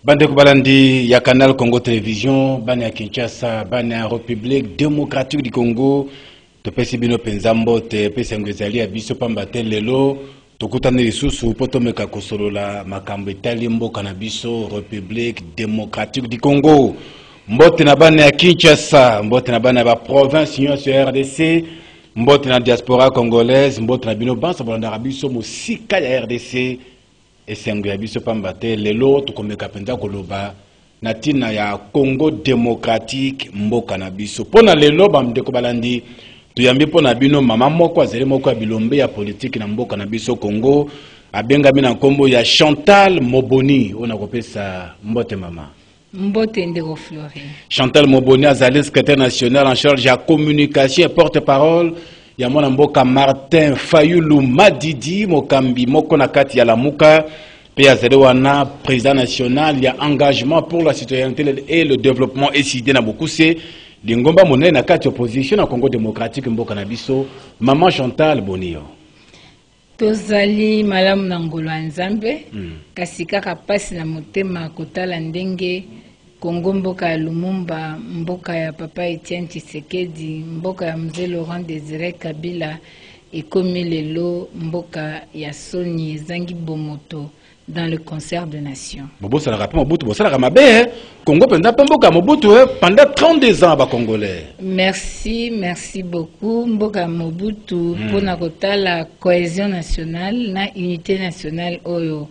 Bande Kubalandi, ya Canal Congo Télévision, bane ya Kinshasa, bane ya République démocratique du Congo, to pesi bino penzambo te pesi ngwezali ya biso pambate lelo, tokutana lisusu poto meka kosolola makambo etali mboka na biso République démocratique du Congo. Mbote na bane ya Kinshasa, mbote na bane ya ba province nyonso ya RDC, mbote na diaspora congolaise, mbote na bino bansa bolanda biso mosika ya RDC. Esengo ya biso pambate lelo tokomeka penza koloba na tina ya Congo démocratique mboka na biso pona lelo bamdeko balandi tuyambi pona bino mama moko azele moko ya bilombe ya politique na mboka na biso Congo abenga bina nkombo ya Chantal Moboni ona kopesa mbote mama Mbote ndeko Flori. Chantal Moboni azali secrétaire national en charge ya communication et porte-parole ya mwana mboka Martin Fayulu Madidi mokambi moko na kati ya Lamuka pe azali wana président national ya engagement pour la citoyenneté et le développement SID na Bokuse lingomba monene na kati opposition na Congo démocratique mboka na biso maman Chantal Bonio Tozali malamu na ngolo nzambe kasi kaka pasi na motema kotala ndenge Congo mboka ya Lumumba, mboka ya papa Etienne Tshisekedi, mboka ya mzee Laurent Désiré Kabila ekomi lelo mboka ya soni zangi bomoto dans le concert de nations. Bobo ça rappelle Mobutu, bobo ça mabe Congo penda mboka Mobutu pendant 32 ans ba congolais. Merci beaucoup mboka Mobutu pour na kotala cohésion nationale na unité nationale oyo.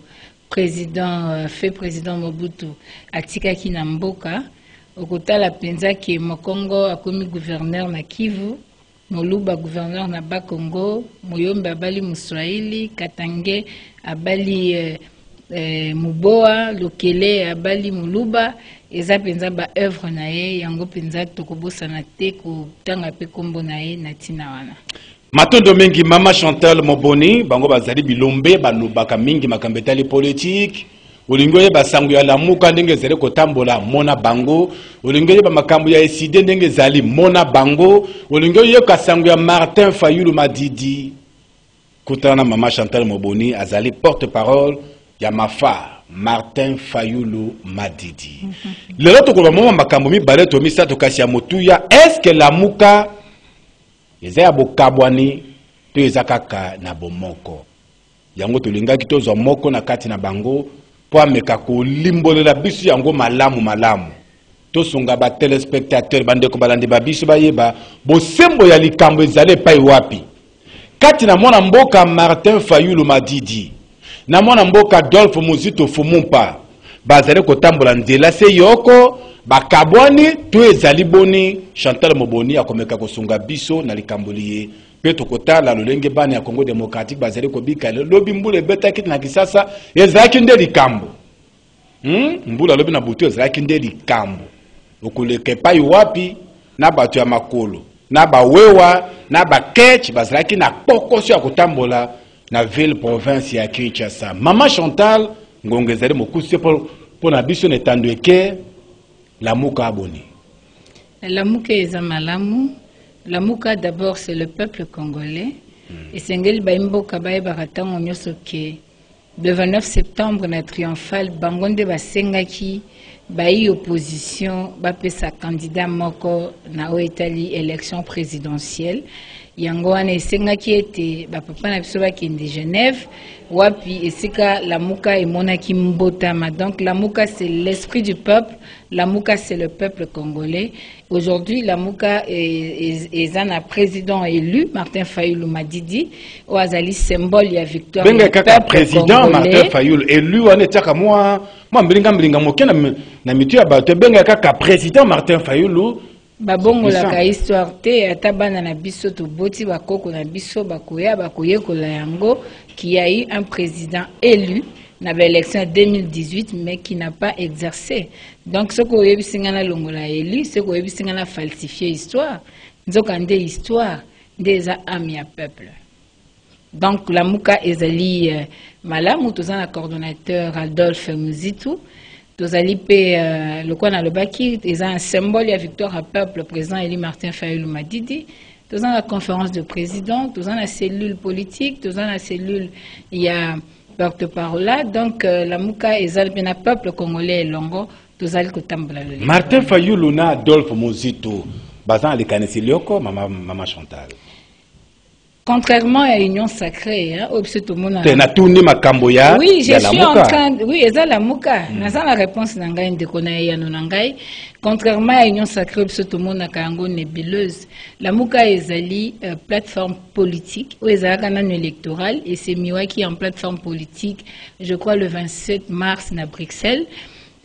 Président Mobutu atika ki na mboka okotala penza ki mokongo akomi gouverneur na Kivu moluba gouverneur na Bakongo moyombe abali Muswahili Katange abali Muboa Lokele abali Muluba eza penza ba œuvre na ye yango penza tokobosa na te ko tanga pe kombo na ye na tina wana Matondo mingi mama Chantal Moboni bango bazali bilombe balobaka mingi makambetali politique olingo ye basango ya Lamuka ndenge zele kotambola mona bango olingo ye ba makambo ya SID ndenge zali mona bango olingo ye kasango ya Martin Fayulu Madidi kutana mama Chantal Moboni azali porte-parole ya Mafa Martin Fayulu Madidi lelo tokoba moma makambo mibale to misato kasi ya motuya est-ce que Lamuka Ezaya bokabwani to ezakaka na bomoko yango tolingaki tozwa moko na kati na bango po ameka ko limbolela biso yango malamu to songa ba téléspectateurs bandeko balandi ba biso bayeba bosembo ya likambo ezale pai wapi kati na mwana mboka Martin Fayulu Madidi na mwana mboka Adolphe Muzito Fumumpa bazale kotambola nzela se yoko bakabwani to ezali boni Chantal Moboni akomeka kosunga biso na likamboliye pe tokotala lolenge bana ya Congo démocratique bazali kobika lobi mbula betaki na kisasa ezaki nde likambo mbula lobi na butu ezaki nde likambo okuleke pai wapi na batu ya makolo na bawewa na bakech bazalaki na pokoso ya kotambola na ville province ya Kinshasa mama Chantal ngongezali mokusi po na biso netandweke Lamuka aboni. Lamuka eza malamu. Lamuka d'abord c'est le peuple congolais. Et sengeli baimboka bae baratango nyoso ke le 29 septembre na triomphal bangonde basengaki bai opposition bapesa candidat moko na oetali élection présidentielle. Yango wana esengaki ete bapapa na biso bakende Genève wapi esika Lamuka emonaki mbotama. Donc Lamuka c'est l'esprit du peuple, Lamuka c'est le peuple congolais. Aujourd'hui Lamuka est un président élu Martin Fayulu Madidi ou azali symbole ya victoire du peuple président congolais. Martin Fayulu élu wana etaka moi mbilinga moke na mitu ya bato benga kaka président Martin Fayulu babongo la histoire te atabana na biso to boti bakoko na biso bakoye kola yango qui a eu un président élu na l'élection 2018 mais qui n'a pas exercé. Donc ce ko yebisinga na longola élu ce ko yebisinga na falsifier histoire nzokande histoire des âmes ya peuple. Donc Lamuka ezali malamu tozana coordonnateur Adolphe Muzitu Tozali pe le quoi na le baki est un symbole de la victoire à peuple président Eli Martin Fayulu Madidi. Dans la conférence de président, dans la cellule politique, dans la cellule il y a porte-parole. Donc, la Mouka est un peuple congolais et longo. Martin Fayulu na Adolphe Muzito, bazan le kanisi lioko, maman Chantal. Contrairement à l'Union sacrée, hein, oui, je suis en train de... Oui, c'est la Mouka. La réponse n'est pas. Contrairement à l'Union sacrée, tout le monde a une nébuleuse. La Mouka est une plateforme politique, ou est un électoral, et c'est Miwa qui est en plateforme politique, je crois, le 27 mars à Bruxelles.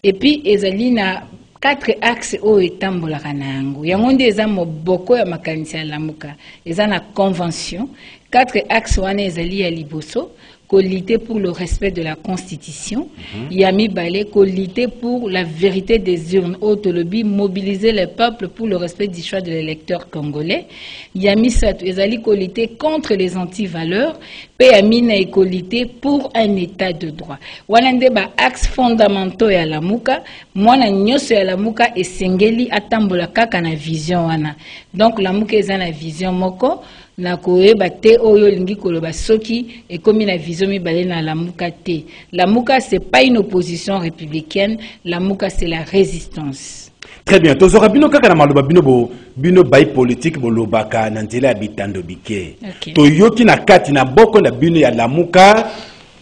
Et puis, il y a 4 axes au étambola kanango. Yango ndeza moboko ya makanisa ya lamuka. Eza na convention. 4 axes wana ezali ya liboso. Lutter pour le respect de la Constitution. Yami Balé, lutter pour la vérité des urnes. Autolobie, mobiliser le peuple pour le respect du choix de l'électeur congolais. Yami Satou, ezali lutter contre les anti-valeurs. Péamina et lutter pour un état de droit. Wanande ba axes fondamentaux ya la muka. Mwana nyoso ya la muka et sengeli atambola kaka na vision wana. Donc la muka eza na vision moko. Na koyeba te oyo lingi koloba soki et comme la vision mibale na la muka te. La muka c'est pas une opposition républicaine, la muka c'est la résistance. Très bien. Tozora bino kaka na maloba bino bay politique bolobaka na nzela ya bitando bike. To yoki na kati na boko na bino ya la muka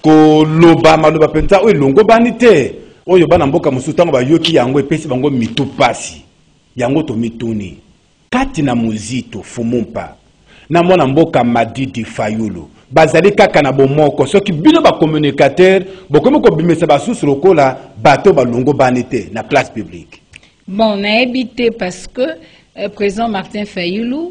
ko loba maloba penza oyo longo banite. Oyo bana mboka musutango ba yoki yango epesi bango mitu pasi. Yango to mituni. Kati na muzito fumumpa. Na mwana mboka Madidi Fayulu bazali kaka na bomoko soki bino ba communicateur bokomo ko bimesa basusu lokola bato balongo banite na place publique. Bon, on a habité parce que président Martin Fayulu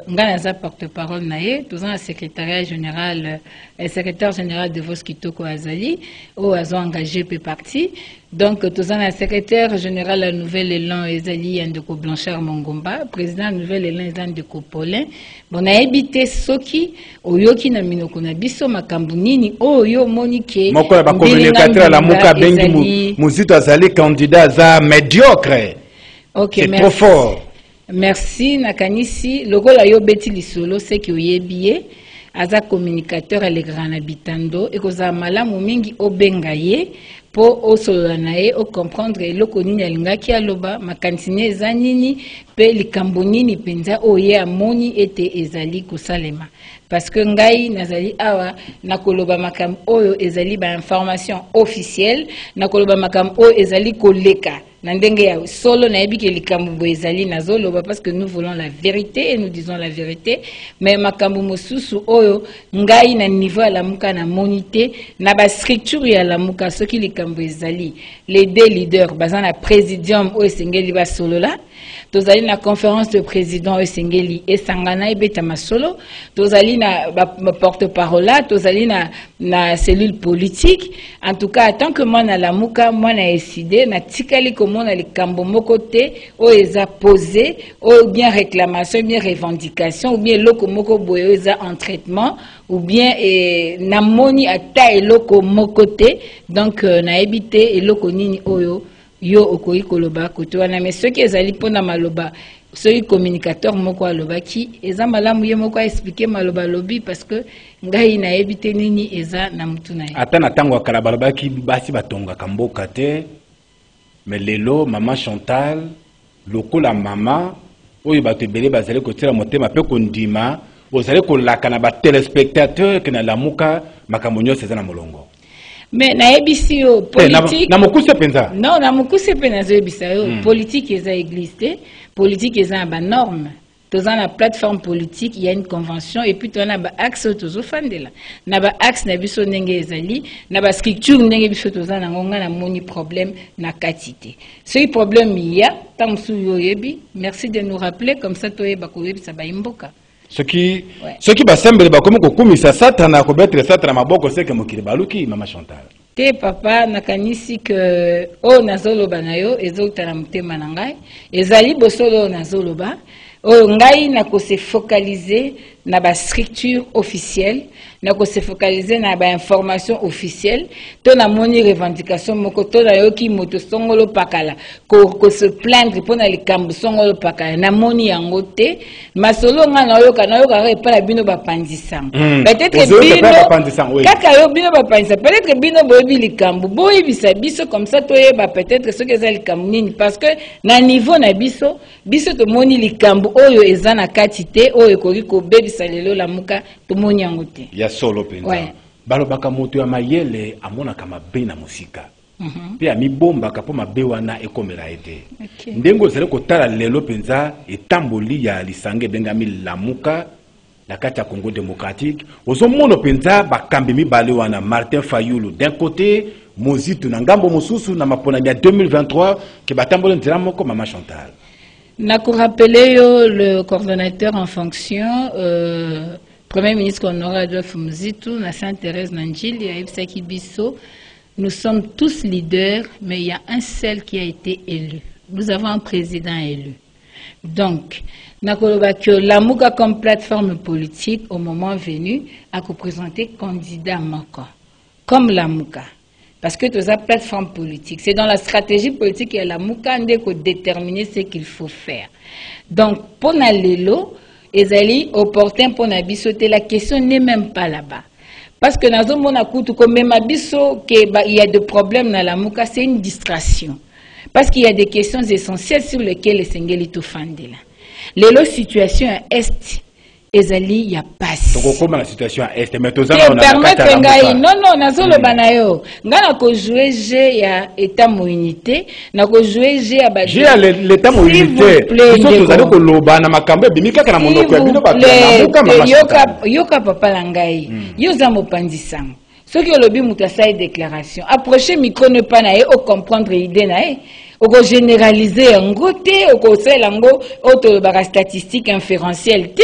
ngana porte-parole naé tout un secrétaire général de Vos Kitoko Azali ou azo engagé pe parti. Donc, tout un secrétaire général à Nouvel Élan Ezali Ndeko Blanchard Mongomba, président Nouvel Élan Ndeko Paulin. Bon, a habité Soki, Oyoki na minoko na biso makambunini, Oyo Monique. Moko ba communicateur la Muka bengi Muzito Azali candidat za médiocre. Okay, c'est trop fort. Merci Nakanisi. Logo la yo beti lisolo c'est que oyebiye aza communicateur à l'écran habitando et koza malamu mingi obengaye po osolola na ye o comprendre eloko nini alingaki aloba makanisi eza nini pe likambo nini penza oye amoni ete ezali kosalema parce que ngai nazali awa nakoloba makambo oyo ezali ba information officielle nakoloba makambo oyo ezali koleka na ndenge ya solo na yebi ke likambo bo ezali nazoloba parce que nous voulons la vérité et nous disons la vérité mais makambo mosusu oyo ngai na niveau ya lamuka na monité na ba structure ya lamuka soki likambo ezali les deux leaders bazana présidium o esengeli ba solo la tozali na conférence de président esengeli esangana ebeta masolo tozali na porte-parole là tozali na cellule politique en tout cas tant que moi na lamuka moi na décidé na tikali comme on a les cambo mokote o eza posé ou bien réclamation bien revendication ou bien loko moko boyo eza en traitement ou bien na moni ata eloko mokote donc na ebité eloko nini oyo yo okoyi koloba koto wana mais ceux qui ezali pona maloba ceux communicateur moko aloba ki eza malamu ye moko expliquer maloba lobby parce que ngai na ebité nini eza na mutuna ye ata na tango akala baloba ki basi batonga kamboka te mais lelo maman Chantal lokola mama oyo bato ebele bazali kotela motema pe kondima ozali kolaka na ba téléspectateur ke na lamuka makambo nyonso eza na molongo. Mais na ebisi yo politique na mokuse penza non na mokuse penza zo ebisa yo politique eza église politique eza ba norme toza na plateforme politique il y a une convention et puis toza na ba axe tozo fandela na ba axe na biso ndenge ezali na ba structure ndenge biso toza na ngonga na moni problème na katité ce problème il y a tant yo yebi merci de nous rappeler comme ça toyeba ko yebisa ba imboka ce qui basembele bakomi kokumisa satana ko betre satana maboko seke mokili baluki maman Chantal te papa nakanisi que o nazoloba na yo ezotala mutema na ngai ezali bosolo nazoloba o ngai na ko se focaliser na ba structure officielle na ko se focaliser na ba information officielle to na moni revendication moko to na yoki moto songolo pakala ko se plaindre pona likambo songolo pakala na moni yango te masolo nga na yoka repa na bino ba pandisang peut-être bino kaka yo bino ba pandisang peut-être bino boyebi likambo boyebisa biso comme ça to yeba peut-être ce que ça likambo nini parce que na niveau na biso to moni likambo oyo eza na katite oyo koki ko bebisa lelo la muka to moni yango te ya solo penza ouais. Balobaka moto ya mayele amona kama be na musika pe ami bomba kapo mabe wana ekomela ete ndengo zele kotala lelo penza etamboli ya lisange bengami lamuka na kati ya Congo démocratique ozo mono penza bakambi mibale wana Martin Fayulu d'un côté Mozitu na ngambo mosusu na mapona ya 2023 ke batambole ntira moko Mama Chantal. Na ko rappeler yo le coordonnateur en fonction Premier ministre Honoré Adolphe Mozitu na Sainte-Thérèse Nanjili ya Ibsaki Bisso. Nous sommes tous leaders, mais il y a un seul qui a été élu. Nous avons un président élu. Donc, Lamuka comme plateforme politique, au moment venu, a représenté candidat Moko, comme Lamuka. Parce que toute la plateforme politique, c'est dans la stratégie politique et Lamuka de déterminer ce qu'il faut faire. Donc, pour Nalelo, Ezali, opportun pour Nabisote, la question n'est même pas là-bas. Parce que dans un monde comme il y a des problèmes dans la Mouka, c'est une distraction. Parce qu'il y a des questions essentielles sur lesquelles les Sengeli tout fandela. Les situations à Est, Ezali, il y a pas. Donc, comment la situation à Est? Mais tout ça, on a non, nazolo banayo. Ngana ko jouer G ya état mounité, na ko jouer G ya ba. G ya l'état mounité. Tout ça, ko loba na makambe bimika kana monoko ya bino ba na yoka papa langai. Yo za mopandisang. Ce qui lobi mutasai déclaration. Approcher micro ne pas nae au comprendre idée nae. Au généraliser en goté, au sel ango, auto bara statistique inférentielle té.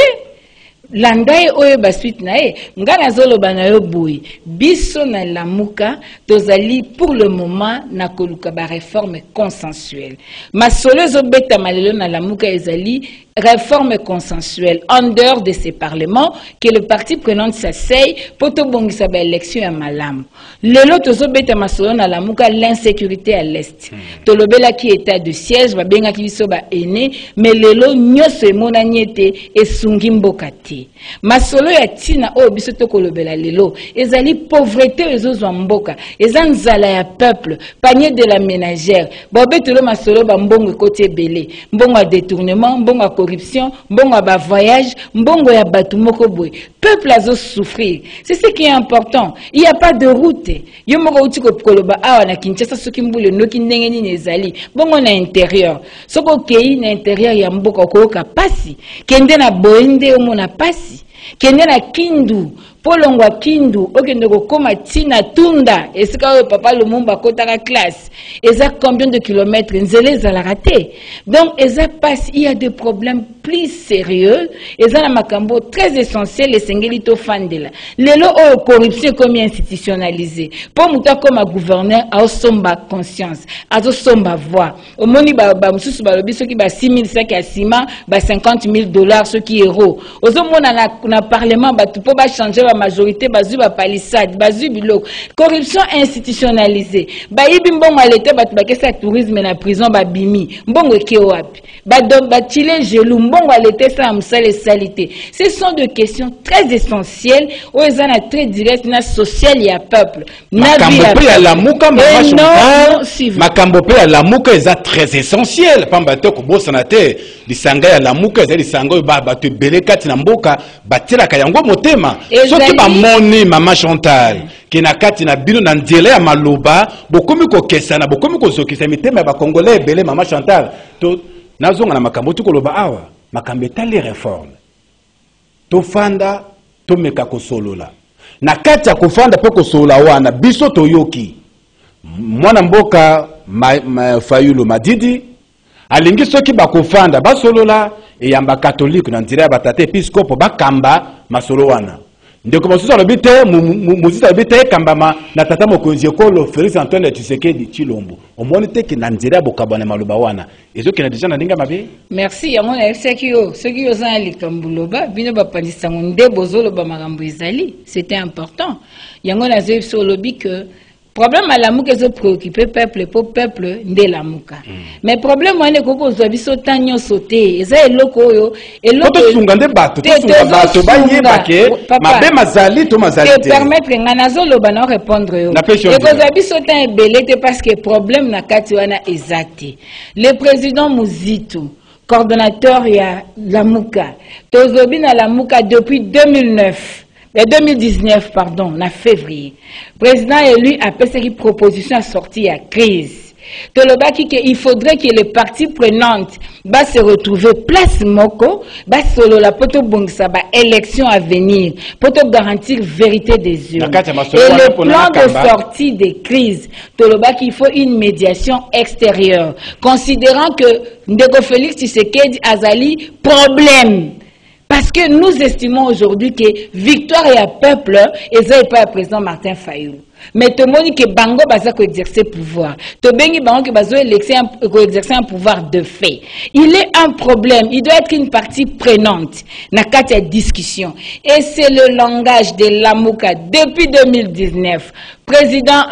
Langai oyo basuite nae ngana zolo banayo boui biso na lamuka tozali pour le moment na koluka ba réforme consensuelle masolo zo beta malelo na lamuka ezali réforme consensuelle en dehors de ces parlements que le parti prenant s'asseye pour to bongisa ba élection ya malamu lelo tozo beta masolo na lamuka l'insécurité à l'est tolobela ki état de siège ba benga ki biso ba ene mais lelo nyoso emona niete esungi mboka te masolo ya tina o biso to kolobela lelo ezali pauvreté ezozwa mboka ezanzala ya peuple panier de la ménagère bobetelo masolo ba mbongo côté belé mbongo ya détournement mbongo ya corruption mbongo ya ba voyage mbongo ya batu moko boy peuple azo souffrir c'est ce qui est important il y a pas de route yo moko uti ko koloba awa na Kinshasa soki mbule noki ndenge nini ezali bongo na intérieur soko kei na intérieur ya mboka ko ka pasi kende na boende omona pasi kende na Kindu polongwa Kindu okende ko koma tina tunda esika o papa Lumumba kotaka classe eza combien de kilomètres nzele za la raté donc eza passe il y a des problèmes plus sérieux eza na makambo très essentiel esengeli to fandela lelo o corruption comme institutionnalisé pour muta comme gouverneur a somba conscience azo somba voix au moni ba mususu ba lobi soki ba 6500 ya ciment ba $50,000 ceux qui héros ozo mona na parlement ba tout ba changer la majorité bazu ba palissade bazu biloko corruption institutionnalisée ba yibi mbongo alete ba kesa tourisme na prison ba bimi mbongo ke wapi ba chile gelou mbongo alete sa musale salité ce sont des questions très essentielles où ils ont très direct na social ya peuple na vie ya la muka makambo pe ya la muka eza très essentiel pamba te ko bosana te lisanga ya la muka eza lisanga ba te belekati na mboka batela kayango motema soki ba moni Mama Chantal ki na kati na bino na nzela ya maloba bokomi ko kesana bokomi ko zokisa mitema ba congolais belé Mama Chantal to nazonga na makambo tu koloba awa makambo etali réforme to fanda to meka ko solola na kati ya kofanda po ko solola wana biso to yoki mwana mboka Fayulu Madidi alingi soki ba kofanda ba solola e yamba catholique na nzira ya batate episcope bakamba masolo wana ndeko mosusu alobi te mosusu alobi te kambama na tata mokonzi ekolo Félix Antoine Tshisekedi Tshilombo omoni te ke na nzela ya bokabwana maloba wana ezokende deja na ndenge mabe. Merci yango na seki yo soki yo za likambuloba bino bapandisango nde bozoloba makambo ezali c'était important yango na zebi so lobi que problème à la mouka se préoccuper peuple pour peuple de la mouka. Mais problème on est koko zo biso tanyo sauté eza eloko yo eloko to sungande bato baye bake mabe mazali to mazali te permettre ngana zo loba na répondre yo et ko zo biso tan ebelete parce que problème na kati wana exact. Le président Muzito coordonnateur ya la mouka tozobi na la mouka depuis 2019, pardon, en février. Le président élu a fait cette proposition à sortir à crise. Il faudrait que les parties prenantes se retrouvent place Moko, solo la poto bongsa élection à venir, pour garantir vérité des urnes. Et le plan de sortie des crises, il faut une médiation extérieure, considérant que Ndeko Félix Tshisekedi Azali problème. Parce que nous estimons aujourd'hui que victoire et à peuple, et ça n'est pas le président Martin Fayulu. Mais tout le monde qui bango baza ko exercer pouvoir. To bengi bango qui bazo exercer un pouvoir de fait. Il est un problème. Il doit être une partie prenante. Na kati discussion. Et c'est le langage de Lamouka depuis 2019. Président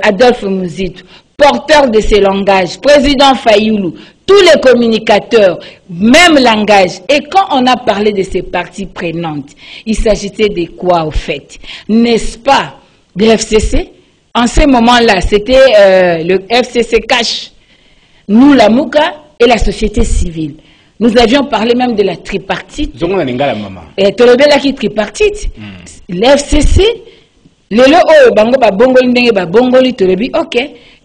Adolphe Muzito, porteur de ces langages. Président Fayulu. Tous les communicateurs, même langage. Et quand on a parlé de ces parties prenantes, il s'agissait de quoi au fait? N'est-ce pas le FCC? En ce moment-là, c'était le FCC cash. Nous, la Mouka et la société civile. Nous avions parlé même de la tripartite. Et Tolobela qui tripartite. Le FCC, le bango ba bongoli ndenge ba bongoli tolobi, ok.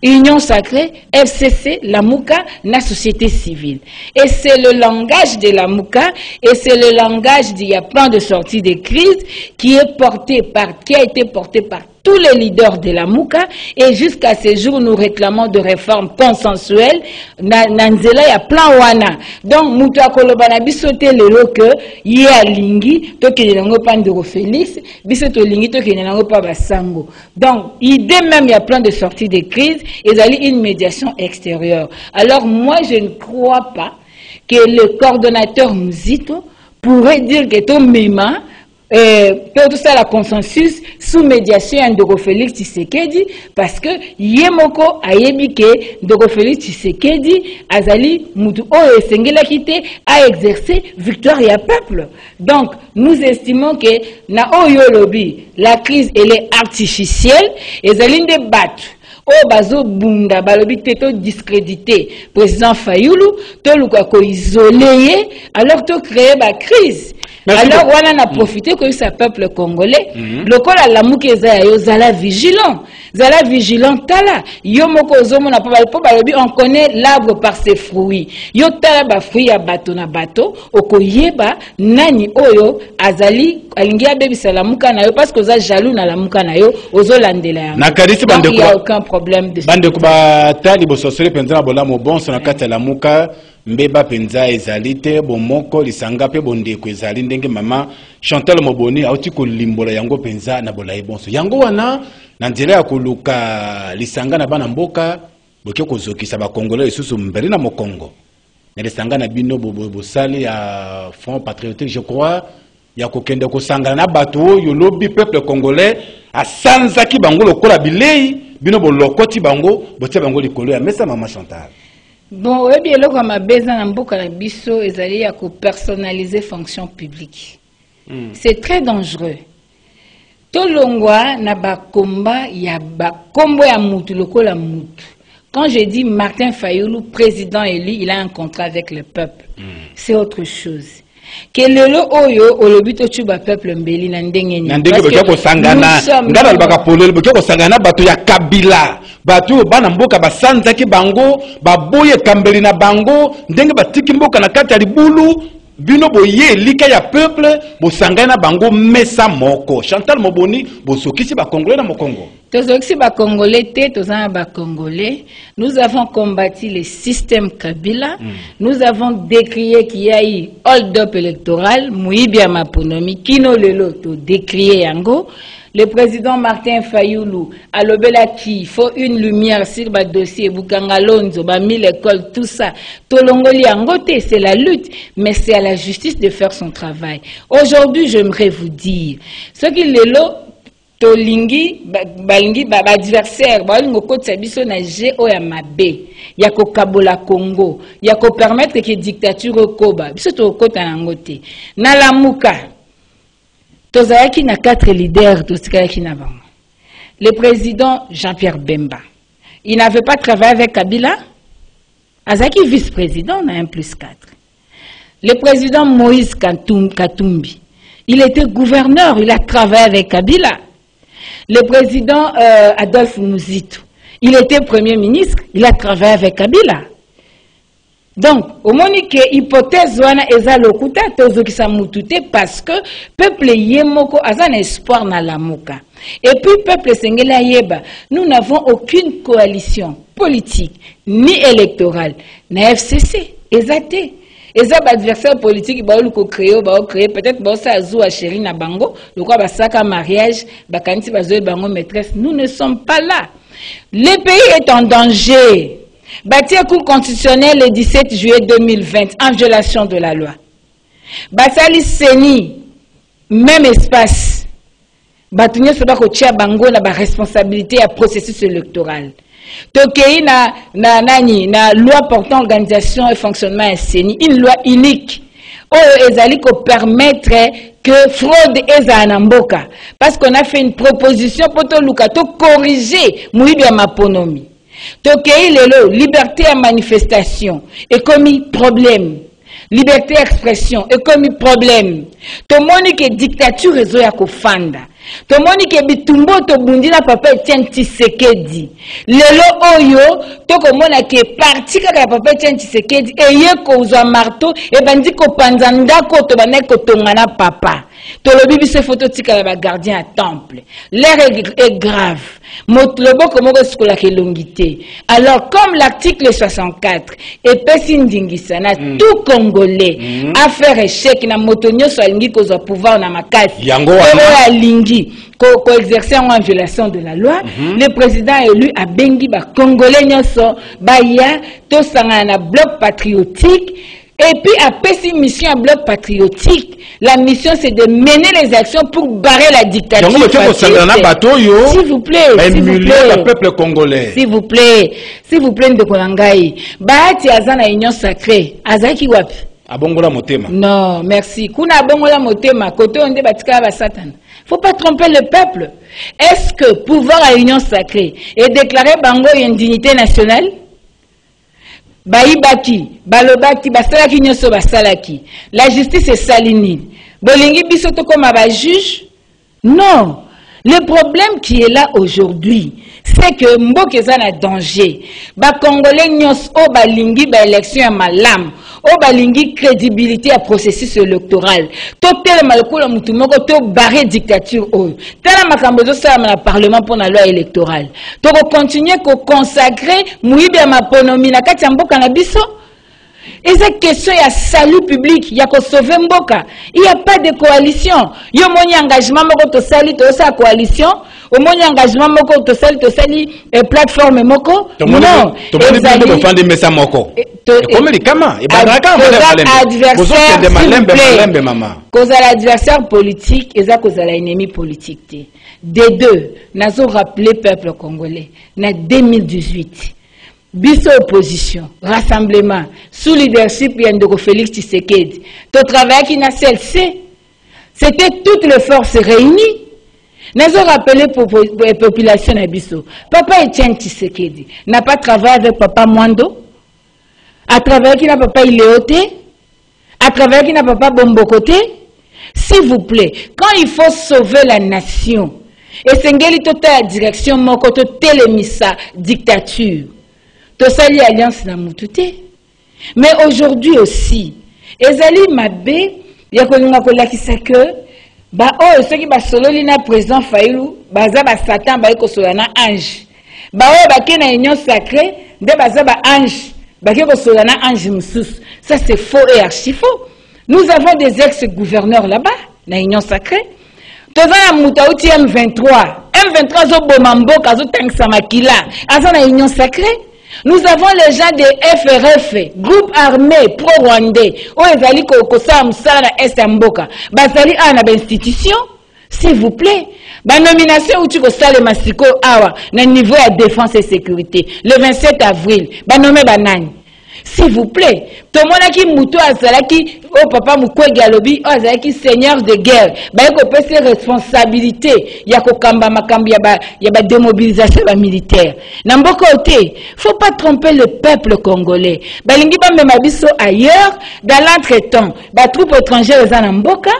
Union sacrée, FCC, la Mouka, la société civile. Et c'est le langage de la Mouka, et c'est le langage d'il y a plan de sortie des crises qui a été porté par tous les leaders de la Mouka, et jusqu'à ce jour, nous réclamons de réformes consensuelles. Nanzela, il y a plan wana. Donc, Mouta Kolobana, bisote le loke, yé a lingi, toke nenango pan de Félix, bisote lingi, toke nenango pa basango. Donc, idée même, il y a plan de sortie des crises, et il y a une médiation extérieure. Alors, moi, je ne crois pas que le coordonnateur Muzito pourrait dire que ton méma, tout ça la consensus sous médiation de Félix Tshisekedi parce que Yemoko a yébike de Félix Tshisekedi Azali Mutu Oyo Sengela Kite a exercé victoire et à peuple. Donc nous estimons que na Oyo Lobby la crise elle est artificielle et Zaline de battre. Oh bazo bunda balobi teto discrédité président Fayulu to luka ko isolé alors to créer ba crise. Merci alors on a profité que ce peuple congolais le col à la moukéza yo zala vigilant tala yo moko zomo na pa balobi on connaît l'arbre par ses fruits yo tala ba fruits ya bato na bato okoyeba nani oyo azali alingia bebi salamuka na yo parce que oza jaloux na la muka na yo ozolandela ya na kadisi bande il y a aucun problème de bande ko ba tali bo sosole penza bola mo bon na kati la muka mbeba penza ezalite bomoko lisanga pe bondeko ezali ndenge mama Chantal Moboni auti ko limbola yango penza na bola ebonso yango wana na nzela ya koluka lisanga na bana mboka boke kozokisa ba congolais isusu mbeli na mokongo na lisanga na bino bosali ya Front Patriotique je crois ya kokende ko sangana na bato yo lobi peuple congolais asanzaki bango lokola bilei bino bolokoti bango botia bango likolo ya mesa mama Chantal. Bon, oui, bien, là, comme besoin d'un beaucoup de biso, ils allaient à personnaliser fonction publique. C'est très dangereux. Tout longwa na ba komba ya ba kombo ya mutu lokola mutu. Quand je dis Martin Fayulu président élu, il a un contrat avec le peuple. C'est autre chose. Que le oyo olobito chuba peuple mbeli na ndenge ni ndenge boko sangana ngala baka polele boko sangana bato ya kabila bato bana mboka basanzaki bango baboye kambeli na bango ndenge batiki mboka na kati ya libulu bino boye lika ya peuple bosangana bango mesa moko Chantal Moboni bosokisi ba congolais na mokongo Nous avons combattu le système Kabila. Nous avons décrié qu'il y a eu hold-up électoral, Mouibia Maponomi, Kino Lelo, décrié Yango. Le président Martin Fayoulou a lobela qui faut une lumière sur le dossier, Boukangalonzo, Bami l'école, tout ça. Tolongoli Angote, c'est la lutte, mais c'est à la justice de faire son travail. Aujourd'hui, j'aimerais vous dire, ce qui est là, Tolingi, Balingi, adversaire, Balingo Kotsabiso na G.O. Yamabe, Yako Kabola Congo, Yako permettre que dictature Koba, Biso to Kota Nangote, Nalamuka. Tozayaki na 4 leaders Tosikayaki na bango. Le président Jean-Pierre Bemba, il n'avait pas travaillé avec Kabila. Azaki vice-président, on a 1+4. Le président Moïse Katumbi, il était gouverneur, il a travaillé avec Kabila. Le président Adolphe Mouzitou, il était premier ministre, il a travaillé avec Kabila. Donc, au moment que hypothèse wana eza lokuta tozo kisa mutute parce que peuple yemoko azan espoir na lamuka. Et puis peuple sengela yeba, nous n'avons aucune coalition politique ni électorale na FCC. Ezate. Eza adversaire politique ba luko créer peut-être ba sa azua chéri na bango, le quoi ba saka mariage, ba kanti ba zoe bango maîtresse. Nous ne sommes pas là. Le pays est en danger. Bâti un coup constitutionnel le 17 juillet 2020 en violation de la loi. Basali Seni, même espace. Batunye soba ko tia bango na ba responsabilité à processus électoral. Tokei na loi portant organisation et fonctionnement à Seni, une loi unique. Oh, ezali ko permettre que fraude eza anamboka. Parce qu'on a fait une proposition pour to lukato corriger Mouibia Maponomi. Tokei lelo, liberté à manifestation, et commis problème. Liberté d'expression, et commis problème. Tomoni que dictature réseau ya kofanda. Tomoni que bitumbo to bundina papa Etienne Tshisekedi. Lelo oyo, toko mona ke parti kaka papa Etienne Tshisekedi, eye ko uzwa marteau, et bandi ko panzanda ko to bane ko tongana papa. Tolobi biso photo tika ba gardien à temple. L'air est grave. Motlobo comme skola ke longité. Alors comme l'article 64 et pesindingisa na tout congolais a fait échec na motonyo so alingi ko za pouvoir na makasi. Yango alingi ko exercer en violation de la loi, le président élu a bengi ba congolais nyoso ba ya to sanga na bloc patriotique. Et puis, après cette mission à bloc patriotique, la mission c'est de mener les actions pour barrer la dictature. S'il vous plaît, s'il vous plaît, le peuple congolais. S'il vous plaît, Ndekonangai. Bahati azana union sacrée. Azaki wapi? Abongola motema. Non, merci. Kuna abongola motema. Kote onde batika ba Satan. Faut pas tromper le peuple. Est-ce que pouvoir à union sacrée et déclarer bango une dignité nationale? Baibaki, balobaki, basalaki nyoso basalaki. La justice est salinine. Bolingi bisoto comme un juge? Non. Le problème qui est là aujourd'hui, c'est que Mbokeza a danger. Ba Congolais nyos o balingi ba élection à malam. O balingi crédibilité à processus électoral. Totel malkoula mutumoko to barré dictature o. Tala makambozo sa na parlement pour la loi électorale. To continuer ko consacrer Mouibia Maponomi na kati mboka na biso. Et cette question, il y a salut public, il y a qu'à sauver Mboka. Il n'y a pas de coalition. Il y a un engagement pour salir sa coalition. Au moins, engagement pour salir plateforme Moko. Non. Cause à l'adversaire politique, et ça cause à l'ennemi politique. Des deux, nous avons rappelé le peuple congolais. En 2018. Biso opposition, rassemblement, sous leadership de Félix Tshisekedi. Ton travail qui n'a cessé, c'était toutes les forces réunies. Nous avons rappelé pour la population de Biso. Papa Etienne Tshisekedi n'a pas travaillé avec Papa Mwando, à travers qui n'a papa Iléoté, à travers qui n'a papa Bombokoté. S'il vous plaît, quand il faut sauver la nation, et c'est la direction Mokoto Télémissa dictature. Tosali alliance na mutute. Mais aujourd'hui aussi, ezali mabe ya kolinga kolakisa que Ba oh ceux qui ba sololi na président Fayulu baza ba Satan ba ko solana ange. Ba oh ba ke na union sacrée de baza ba ange ba ke ko solana ange musus. Ça c'est faux et archi faux. Nous avons des ex-gouverneurs là-bas na union sacrée. Tozana mutauti M23. M23 zo bomamboka zo tangsa makila. Aza na union sacrée. Nous avons les gens de FRF, groupe armé pro-rwandais, où ils allaient kosa musala na Estamboka. Bazali ana ba institution, s'il vous plaît. Ba nomination ou tu kosale masiko awa na niveau de défense et sécurité. Le 27 avril, ba nommé banani. S'il vous plaît, tout le monde qui moutou azalaki, oh papa Mukwege alobi, oh azalaki seigneur de guerre, ba yako pese responsabilité, yako kamba makambi ya ba démobilisation ba militaire. Namboko ote, faut pas tromper le peuple congolais. Ba lingi ba mema biso ailleurs, dans l'entretemps, ba troupes étrangères za namboka.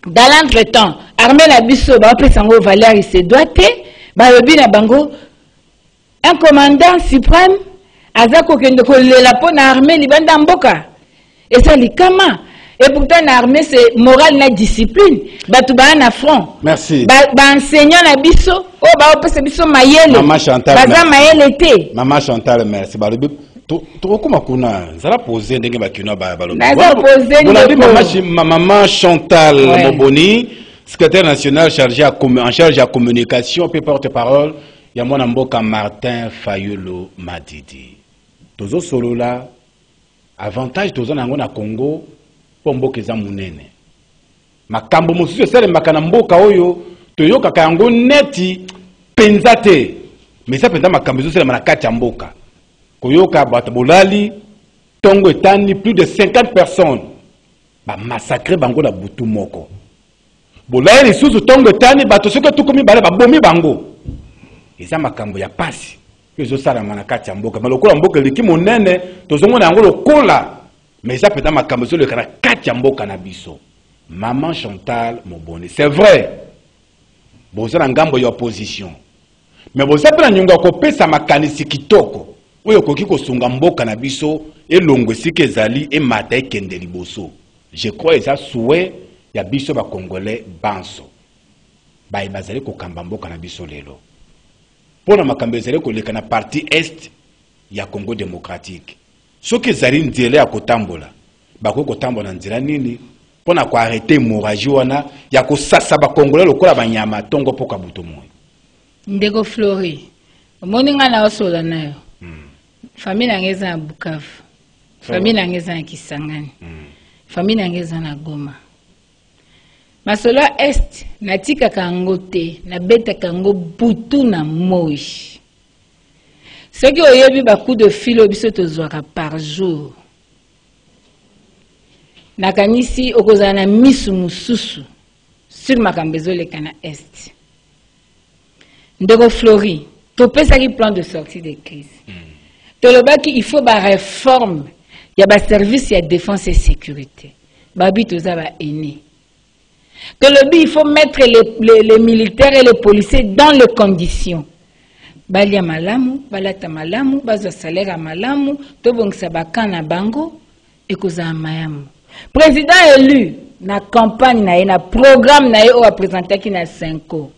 Dans l'entretemps, armée la biso ba pesa ngo Valéry Sédoité, ba lobi na bango un commandant suprême Azako kende ko lela po na armée libanda mboka. Et ça likama. Et pourtant na armée c'est morale na discipline. Batu ba na front. Merci. Ba enseignant na biso, oh ba opesa biso mayele. Maman Chantal. Baza mayele te. Maman Chantal merci. Balobi to kuma kuna zala poser ndenge bakina ba balobi. Naza poser ndenge maman Chantal Moboni, secrétaire national en charge à communication et porte-parole, ya mwana mboka Martin Fayulu Madidi. Tozo solo la avantage tozo nango na Congo po mboka eza munene. Makambo mosusu sele makana mboka oyo toyoka kango neti penzate. Mais ça penza makambo sele na kati ya mboka. Koyoka bato bolali tongo etani plus de 50 personnes. Ba massacrer bango la butu moko. Bolali lisusu tongo etani bato soki tukomi bale babomi bango. Eza makambo ya pasi. Kezo sala manakati ya mboka. Malokola mboka liki monene tozongona yango lokola. Mais ça peut être makambo sur le kana kati ya mboka na biso. Maman Chantal Moboni. C'est vrai. Boza na ngambo ya opposition. Mais boza pe na nyonga ko pesa makanisi kitoko. Oyo koki ko sunga mboka na biso elongo sike ezali e mata ekende liboso. Je crois ça souhait ya biso ba congolais banso. Ba ibazali ko kamba mboka na biso lelo. Pour la makambezele ko leka na partie est ya Congo démocratique. Ce que zali nzela ya kotambola. Ba ko kotambola nzela nini? Pour na ko arrêter hémorragie wana ya ko sasa ba congolais lokola banyama tongo poka buto moyo. Ndeko Flori. Moninga na osola nayo. Famille ngeza na Bukavu. Famille ngeza na Kisangani. Famille ngeza na Goma. Masolo est natika kango te na beta kango butu na moi. Ce qui oyebi ba coup de fil obiso tozwaka par jour. Nakanisi okozana misu mususu sur makambezo le kana est. Ndeko Flori, topesa ki plan de sortie de crise. Tolobaki il faut ba réforme, ya ba service ya défense et sécurité. Babi toza ba ene. Que le but, il faut mettre les militaires et les policiers dans les conditions. Balia malamu, balata malamu, bazo salaire malamu, tobongsa bakana bango, et koza mayamu. Président élu, na campagne na na programme na o présenté qui na 5 ans.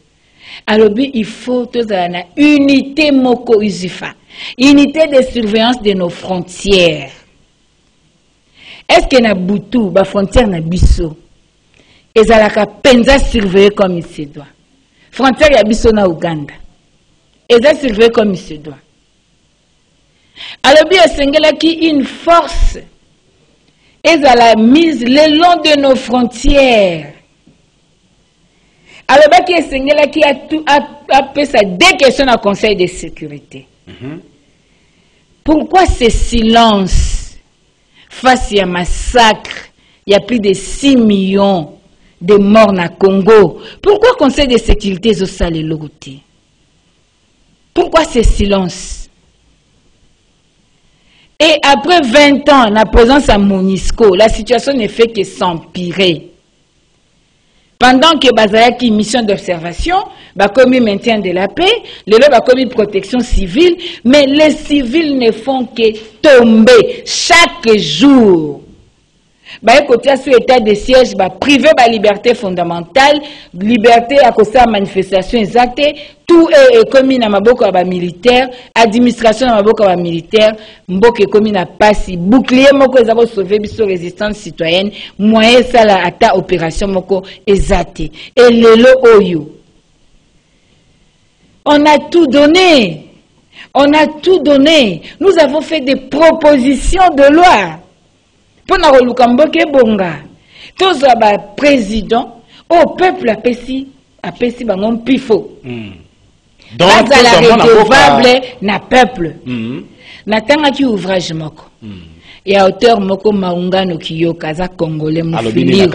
Alors il faut toza na unité moko usifa, unité de surveillance de nos frontières. Est-ce que na butu ba frontière na biso? Ezalaka penza surveillé comme il se doit. Frontière ya biso na Uganda. Eza surveillé comme il se doit. Alors bien sengela qui une force ezala mise le long de nos frontières. Alors bien qui sengela qui a fait ça des questions au Conseil de sécurité. Pourquoi ce silence face à un massacre? Il y a plus de 6 millions de morts na Congo. Pourquoi le Conseil de sécurité est aussi allé le router? Pourquoi ce silence? Et après 20 ans, la présence à MONUSCO, la situation ne fait que s'empirer. Pendant que Bazayaki mission d'observation, Bakomi maintien de la paix, le Bakomi protection civile, mais les civils ne font que tomber chaque jour. Bah côté sur état de siège, bah privé bah liberté fondamentale, liberté à cause de manifestation exacte, tout est commis na maboko ba militaire, administration na maboko ba militaire, mboke commis na passi, bouclier moko ezabo sauver biso résistance citoyenne, moyen ça la ata opération moko exacte. Et lelo oyo. On a tout donné. On a tout donné. Nous avons fait des propositions de loi. Pour na Lukamboke Bonga, tous les présidents, au peuple a pessi bangon pifo. Donc, pas à la redevable na peuple. Na tanga ki ouvrage moko. Et à auteur moko maungano kiyoka za congolais mufili.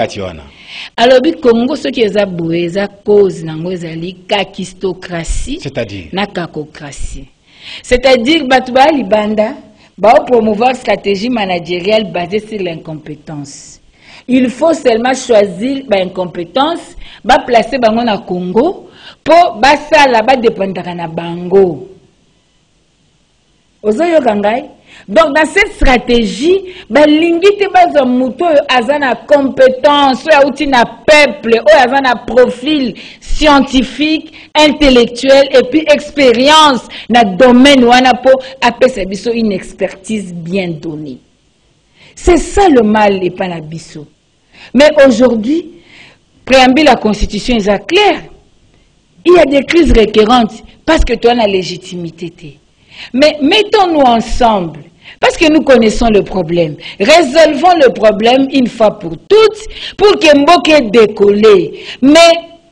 Alobi Congo ce qui est aboué, za cause nango ezali kakistocratie. C'est-à-dire na kakokratie. C'est-à-dire Batouba Libanda va promouvoir stratégie managériale basée sur l'incompétence. Il faut seulement choisir l'incompétence, va placer bango na Congo pour basa là-bas dépendre na bango. Ozoyo kangai. Donc dans cette stratégie, balingite baza muto azana compétence, ou na peuple, ou azana profil scientifique, intellectuel et puis expérience dans le domaine où on a pour appeler biso une expertise bien donnée. C'est ça le mal et pas la biso. Mais aujourd'hui, préambule la constitution est clair. Il y a des crises récurrentes parce que tu as la légitimité. Mais mettons-nous ensemble, parce que nous connaissons le problème. Résolvons le problème une fois pour toutes, pour que Mboke décolle. Mais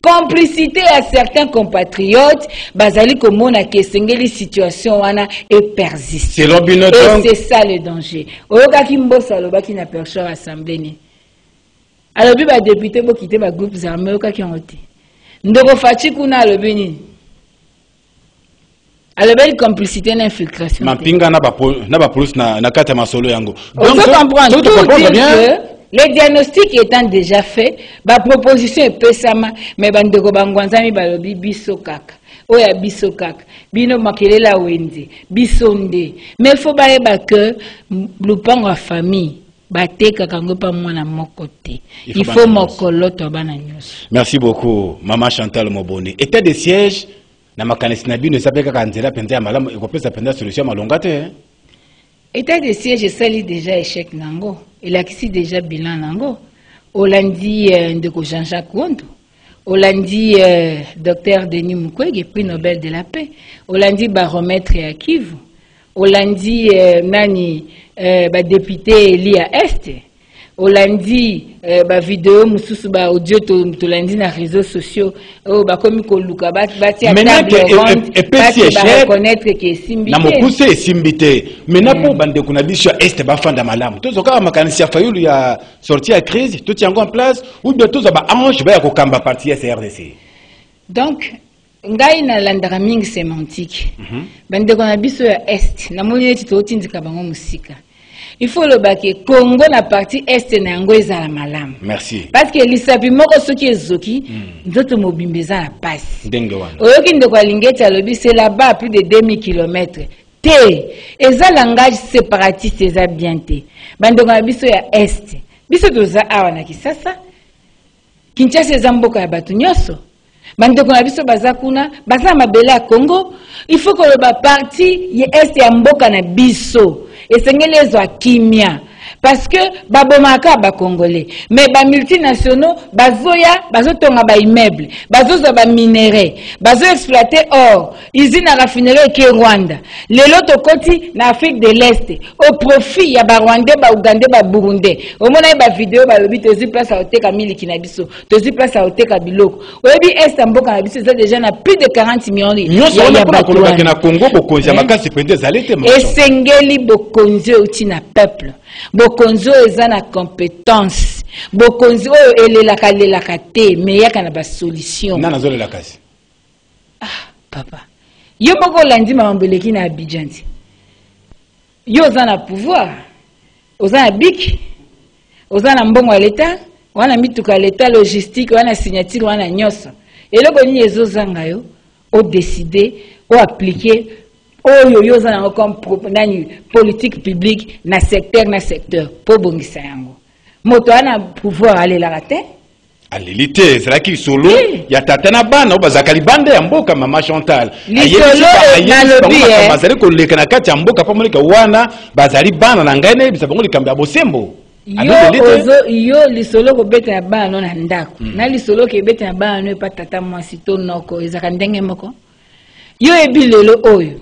complicité à certains compatriotes, bazali komona ke sengeli situation wana et persiste. Et c'est ça le danger. Oyoka ki mbosa loba ki na percheur assemblée ni. Alors bi ba député bo quitter ba groupes armés oyoka ki ngote. Ndoko fachi kuna alobi ni. Alors belle complicité d'infiltration. Mapinga na ba police na kata masolo yango. Donc on comprend tout bien. Le diagnostic étant déjà fait, la proposition est pesama, mais bandeko bangwanzami balobi biso kaka. Oya biso kaka. Bino makelela wende, biso nde. Mais il faut baeba que lupango a famille. Bateka kango pa mwana mokote. Il faut mokoloto bana nyos. Merci beaucoup, Maman Chantal Moboni. État de siège, na makanisi na bino sapeka kanzela penza ya malamu ekopesa penza solution malongate. État de siège sali déjà échec nango. Il a quitté déjà bilan nango. Olandi ndeko Jean-Jacques Wondo. Olandi docteur Denis Mukwege, prix Nobel de la paix. Olandi baromètre à Kivu. Olandi nani député Elia Est. Olandi vidéo mususu ba audio to landi na réseaux sociaux o ba komi ko luka ba ti atable reconnaître que simbité na mokuse simbité maintenant pour bande kuna biso est ba fanda malamu to zoka makanisi ya fayulu ya sortie à crise tout yango en place ou de tout ba ange ba ya ko kamba parti SRDC. Donc ngai na landaka mingi sémantique bande kuna biso ya est na moni eti to tindika bango musika. Il faut le baquer. Congo na partie est na yango ezala malamu. Merci. Parce que lisapi moko soki ezoki, nzoto mobimbeza na passe. Ndenge wana. Oyoki ndeko alingeti alobi c'est là-bas à plus de 2000 km. Te, eza langage séparatiste eza bien te. Bandeko na biso ya est. Biso toza awa na Kisasa. Kinshasa eza mboka ya bato nyonso. Bandeko na biso baza kuna, baza mabele ya Congo. Il faut que le parti ye est ya mboka na biso. Et c'est les kimia parce que babomaka ba congolais mais ba multinationaux bazoya bazotonga ba immeuble bazoza ba minerais bazo exploiter or usine à raffinerie ke Rwanda lelo tokoti na Afrique de l'Est au profit ya ba Rwandais ba Ougandais ba Burundais au mona ba vidéo ba lobi tozi place à oteka miliki na biso tozi place à oteka biloko oyebi est mboka na biso déjà na plus de 40 millions de na Congo bokonzi makasi pende zalete et sengeli bokonzi utina peuple bokonzo eza na compétence bokonzo elelaka lelaka te mais yaka na ba solution nana zo lelaka si papa yo moko landi mamboleki na Abidjan yo za na pouvoir oza na bik oza na mbongo ya leta wana mituka leta logistique wana signature wana nyoso eloko nini ezozanga yo o décider o appliquer oyo yoza na comme nani politique publique na secteur pour bongisa yango moto ana pouvoir aller la rater. Alilité, c'est là qu'il solo. Il y a tatana bana, ou bazakali bande ya mboka Maman Chantal. Lisolo na lobby. Bazali ko lekana kati ya mboka pa moleka wana, bazali bana na ngane bisa bongo likambe ya bosembo. Yo lisolo ko beta ya bana na ndako. Na lisolo ke beta ya bana no pa tata mwasi to noko ezaka ndenge moko. Yo ebilelo oyo.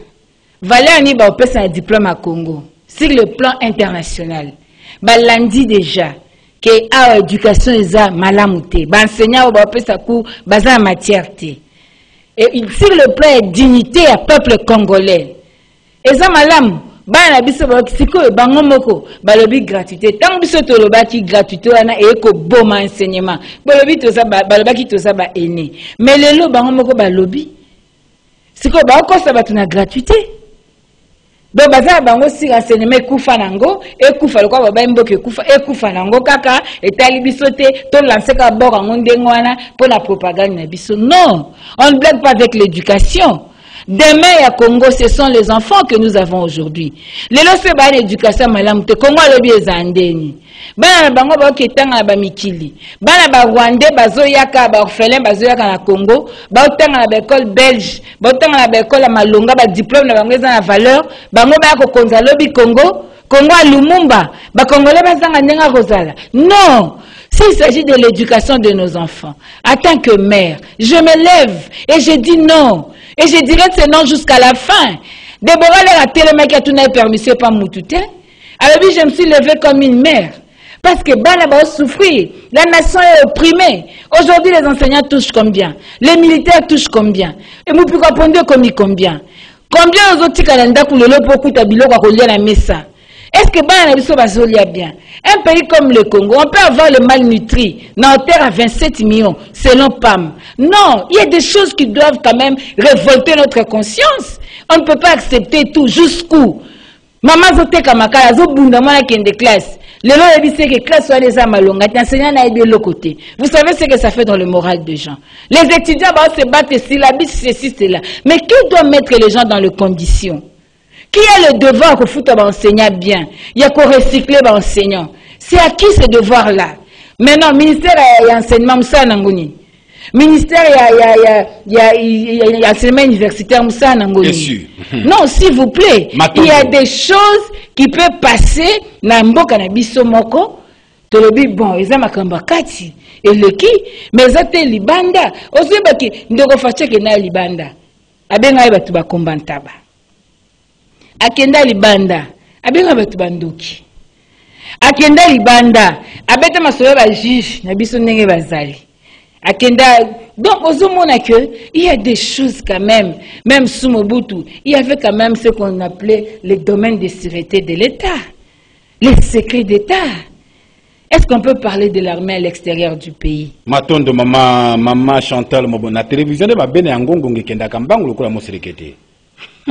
Valeur ni ba opesa un diplôme à Congo sur le plan international. Ba landi déjà que a éducation eza malamute. Ba enseignant ba opesa ku baza matière té. Et sur le plan de dignité à peuple congolais. Eza malam ba na biso ba siko bango moko ba lobi gratuité. Tant biso to lobaki gratuité wana e ko boma enseignement. Ba lobi to sa ba lobaki to sa ba ene. Mais lelo bango moko ba lobi siko ba ko sa ba tuna gratuité. Donc baza bango si renseignement ekufa nango ekufa lokwa baba mboke ekufa nango kaka etali biso te to lancer ka bora ndengo wana pour la propagande na biso. Non, on ne blague pas avec l'éducation. Demain à Congo, ce sont les enfants que nous avons aujourd'hui. Les lorsque ba l'éducation malamu te Congo lobi ezandeni. Bana bango ba ketanga ba mikili. Bana ba Rwandais bazoyaka ba orphelin bazoyaka na Congo, ba otanga na école belge, ba otanga na école malonga ba diplôme na bango eza na valeur, bango ba ko konza lobi Congo, Congo à Lumumba, ba congolais bazanga ndenga kozala. Non, s'il s'agit de l'éducation de nos enfants, en tant que mère, je me lève et je dis non. Et je dirais ce non jusqu'à la fin. Déborah l'a tellement qui a tout n'a permis pas Moutouté. Alors oui, je me suis levée comme une mère. Parce que Bana va souffrir. La nation est opprimée. Aujourd'hui, les enseignants touchent combien? Les militaires touchent combien? Et vous pouvez répondre combien? Combien aux autres calendars pour le lot pour couper biloko à coller la messa? Est-ce que Bana Biso Bazolia bien? Un pays comme le Congo, on peut avoir le malnutri, dans terre à 27 millions, selon PAM. Non, il y a des choses qui doivent quand même révolter notre conscience. On ne peut pas accepter tout. Jusqu'où? Maman Zote Kamakala, Zobundamana qui est de classe. Le lot est dit que classe soit les amalonga, enseignant n'a de l'autre côté. Vous savez ce que ça fait dans le moral des gens. Les étudiants vont se battre ici, la bise, ceci, cela. Mais qui doit mettre les gens dans les conditions? Qui a le devoir que foutre enseignant bien? Il y a qu'au recycler l'enseignant. C'est à qui ce devoir-là? Maintenant, ministère et enseignement, Moussa Nangoni. Ministère et enseignement universitaire, Moussa Nangoni. Bien sûr. Non, s'il vous plaît, il y a des choses qui peuvent passer dans Mboka na biso moko. To lobi bon, eza makamba kati. Et le qui? Mais ça te libanda. Aussi, baki, ndoko fache ke na libanda. Abenga batu ba kombantaba. Akenda libanda abenga batu bandoki akenda libanda abeta masoyo ba juge na biso ndenge bazali akenda. Donc ozomona que il y a des choses quand même sous Mobutu il y avait quand même ce qu'on appelait les domaines de sûreté de l'État, les secrets d'État. Est-ce qu'on peut parler de l'armée à l'extérieur du pays? Maton de maman Chantal Mobona télévision de ba bene ngongo ngekenda kambangu lokola moserekete.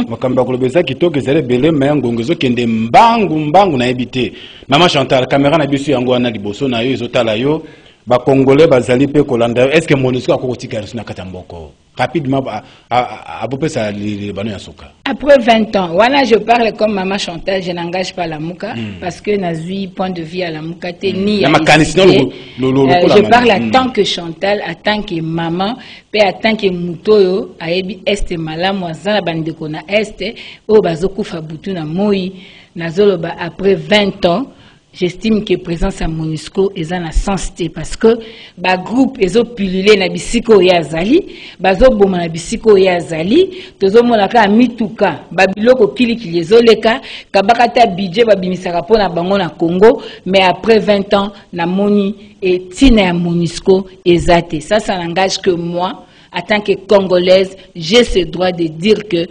Makamba kolobeza kitoko ezale bele mayango ngezo kende mbangu na ebité. Maman Chantal caméra na biso yango wana liboso na yo ezotala yo ba congolais bazali pe kolanda. Est-ce que MONUSCO akotika na katamboko rapidement abopesa li bano ya soka? Après 20 ans, voilà, je parle comme Maman Chantal, je n'engage pas la Mouka parce que nazui point de vue à la Mouka ni à je parle en tant que Chantal, en tant que maman, et en tant que Moutoyo, aebi este malamu azala bandeko na este o bazoku fabutu na moi nazoloba après 20 ans. J'estime que présence à MONUSCO est en sensité parce que ba groupe ezo pululé na bisiko ya zali, bazo boma na bisiko ya zali, tozo monaka mituka, ba biloko kilikili ezoleka, kabakata budget ba bimisaka pona bango na Congo, mais après 20 ans na moni et tina ya MONUSCO ezate. Ça n'engage que moi, en tant que Congolaise, j'ai ce droit de dire que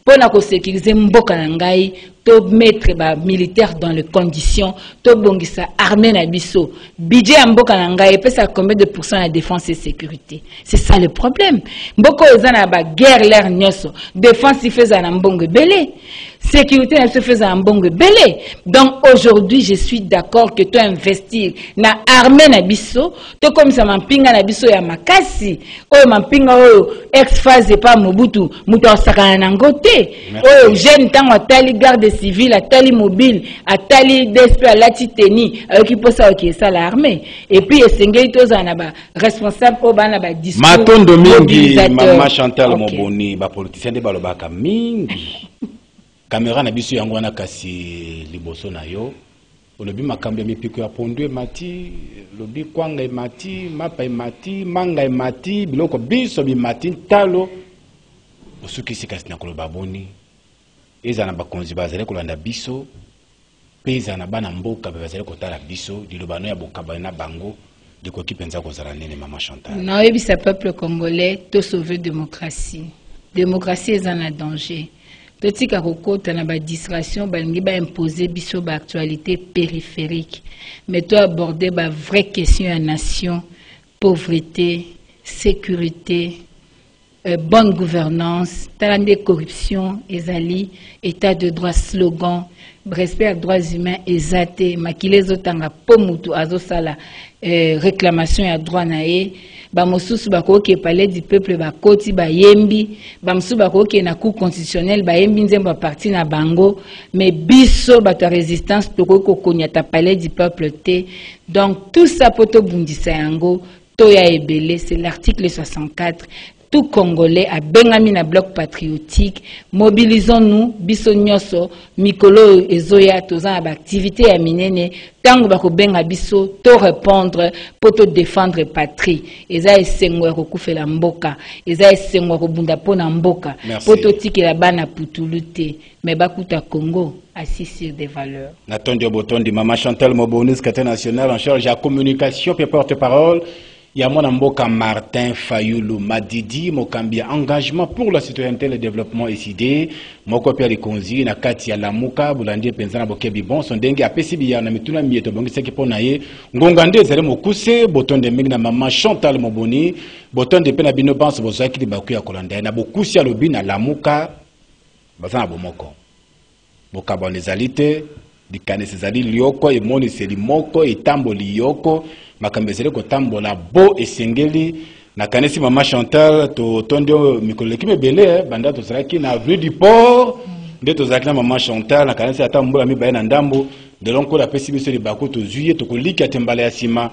pour la sécuriser mboka na ngai to mettre ba militaire dans les conditions to bongisa armée na biso budget ya mboka na ngai pesa combien de pourcents la défense et sécurité. C'est ça le problème. Mboko ezana ba guerre l'air nyoso défense il faisait na mbongo belé sécurité elle se faisait en mbongo belé. Donc aujourd'hui je suis d'accord que tu investir na armée na biso to comme ça mampinga na biso ya makasi oyo mampinga oyo ex phase pas Mobutu muto sakana na ngote oyo jeune tango tali garde civil, atali mobile, atali DSP, alati teni, qui peut ça qui ça l'armée. Et puis esengeli toza na ba responsable au bana ba discours. Matondo mingi Mama Chantal Moboni ba politicien de balobaka mingi. Caméra na biso yango wana kasi liboso na yo. Olobi makambo ya mipiko ya pondu mati, lobi kwanga mati, mapa mati, manga mati, biloko biso bi mati talo. Osuki sikasi na koloba boni. Eza na bakonzi bazale kolanda biso. Peza na bana mboka bazale kotala biso, dilobano ya bokaba na bango. De quoi qui pense à cause de Mama Chantal? Non, et puis ce peuple congolais, tout sauver démocratie. Démocratie est en danger. Tout ce qui a na ba distraction, balingi ba imposer biso ba actualité périphérique. Mais toi aborder ba vraie question à nation, pauvreté, sécurité, bonne gouvernance, talande corruption, ezali, état de droit slogan, respect aux droits humains, ezate, makile zotanga pomutu azosala réclamation ya droit nae, ba mosusu bakoki palais du peuple bakoti ba yembi, ba mosusu bakoki na cour constitutionnel ba yembi nzemba parti na bango, mais biso bato résistance toko kokonya ta palais du peuple te. Donc tout ça poto bundisa yango, toya ebele, c'est l'article 64. Tout Congolais a bengami na bloc patriotique, mobilisons-nous, biso nyoso, mikolo ezoya, tozan ab activité ya minene, tango bako benga biso, to répondre, pour te défendre patrie. Eza esengwa kokufe la mboka, eza esengwa kobunda pona mboka, pour te tike la bana putulute, mais bakuta Congo, assis sur des valeurs. Natondi Obotondi, Mama Chantal Moboni, secrétaire national en charge de la communication, puis porte-parole. Il y a mon amboka Martin Fayoulou Madidi, Mokambia engagement pour la citoyenneté et le développement SID, Mokopia de Konzi, na Katia Lamuka, Boulandi Penzana Bokebi Bon, son dengue a Pessibia, na Mituna Mieto Bongi Sekiponaye, Ngongande Zere Mokuse, Boton de Migna Maman Chantal Moboni, Boton de Penabino Bans Bozaki de Bakuya Kolanda, na Bokusi à Lobina Lamuka, Bazan Abomoko, Bokabon les alites, Dikane Cesari Lioko, et Moni Selimoko, et Tambo Lioko, makambezele ko tambola bo esengeli na kanesi Mama Chantal to tondo mikolo ki mebele banda to saraki na avenue du port de to zakina Mama Chantal na kanesi atambola mi baye na ndambo de lonko la pesi biso li bako to zuye to ko liki atembala ya sima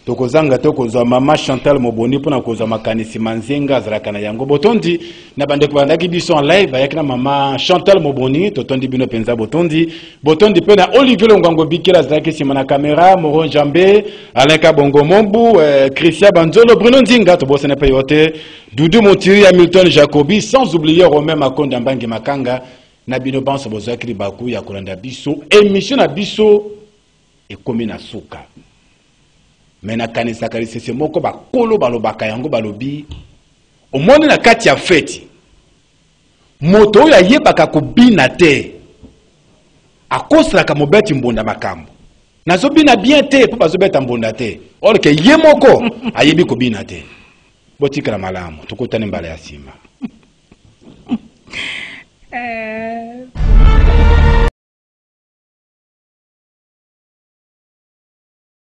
to ko zanga to ko zo Mama Chantal Moboni pona ko zo makanisi manzenga zalaka na yango botondi na bande ko bandaki biso en live bayaki na Mama Chantal Moboni to tondi bino penza botondi pe na Olivier Longango bikela zalaki sima na caméra Moron Jambe Alain Kabongo Mombu Christian Banzolo Bruno Nzinga to bosene payote Doudou Montiri Hamilton Jacobi sans oublier Romain Makonda Mbangi Makanga na bino banso bozaki baku ya kolanda biso émission na biso e komi na suka. Mais na kanisa karisese moko bakolo balobaka yango balobi omoni na kati ya feti moto ya yebaka kobina te akosalaka mobeti mbonda makambo nazobina bien te po bazobeta mbonda te or ke ye moko ayebi kobina te botikala malamu tukutane mbala ya sima